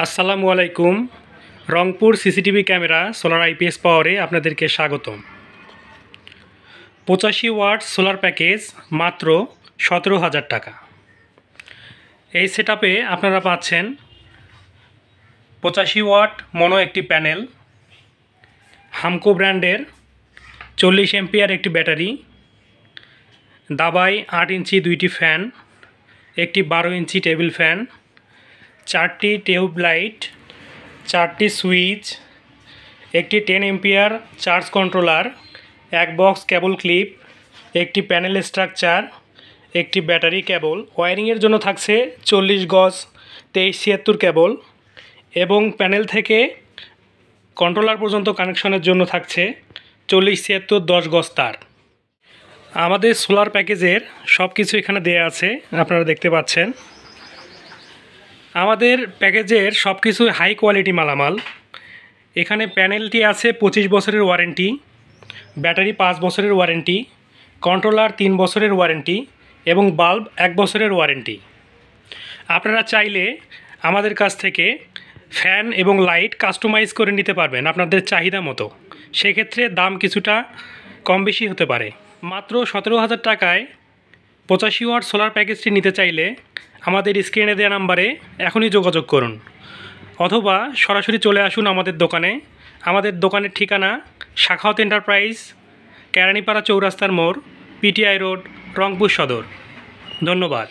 আসসালামু আলাইকুম। Rangpur CCTV camera solar IPS পাওয়ারে আপনাদেরকে স্বাগতম। 85 ওয়াট সোলার প্যাকেজ মাত্র 17,000 টাকা। এই সেটআপে আপনারা পাচ্ছেন 85 ওয়াট মনো একটি প্যানেল, হামকো ব্র্যান্ডের 40 এম্পিয়ার একটি ব্যাটারি, দাবাই 8 ইঞ্চি দুইটি ফ্যান, একটি 12 ইঞ্চি টেবিল ফ্যান, 4টি টিউব লাইট, 4টি সুইচ, একটি 10 এম্পিয়ার চার্জ কন্ট্রোলার, এক বক্স কেবল ক্লিপ, একটি প্যানেল স্ট্রাকচার, একটি ব্যাটারি কেবল। ওয়্যারিংয়ের জন্য থাকছে 40 গজ 2376 কেবল এবং প্যানেল থেকে কন্ট্রোলার পর্যন্ত কানেকশনের জন্য থাকছে 4076 10 গজ তার। আমাদের সোলার প্যাকেজের সব কিছু এখানে দেয়া আছে, আপনারা দেখতে পাচ্ছেন। আমাদের প্যাকেজের সব কিছু হাই কোয়ালিটি মালামাল। এখানে প্যানেলটি আছে 25 বছরের ওয়ারেন্টি, ব্যাটারি 5 বছরের ওয়ারেন্টি, কন্ট্রোলার 3 বছরের ওয়ারেন্টি এবং বাল্ব 1 বছরের ওয়ারেন্টি। আপনারা চাইলে আমাদের কাছ থেকে ফ্যান এবং লাইট কাস্টমাইজ করে নিতে পারবেন আপনাদের চাহিদা মতো। সেক্ষেত্রে দাম কিছুটা কম বেশি হতে পারে। মাত্র 17,000 টাকায় 85 ওয়াট সোলার প্যাকেজটি নিতে চাইলে আমাদের স্ক্রিনে দেওয়া নাম্বারে এখনই যোগাযোগ করুন, অথবা সরাসরি চলে আসুন আমাদের দোকানে। আমাদের দোকানের ঠিকানা শাখাওয়াত এন্টারপ্রাইজ, কেরানীপাড়া চৌরাস্তার মোড়, পিটিআই রোড, রংপুর সদর। ধন্যবাদ।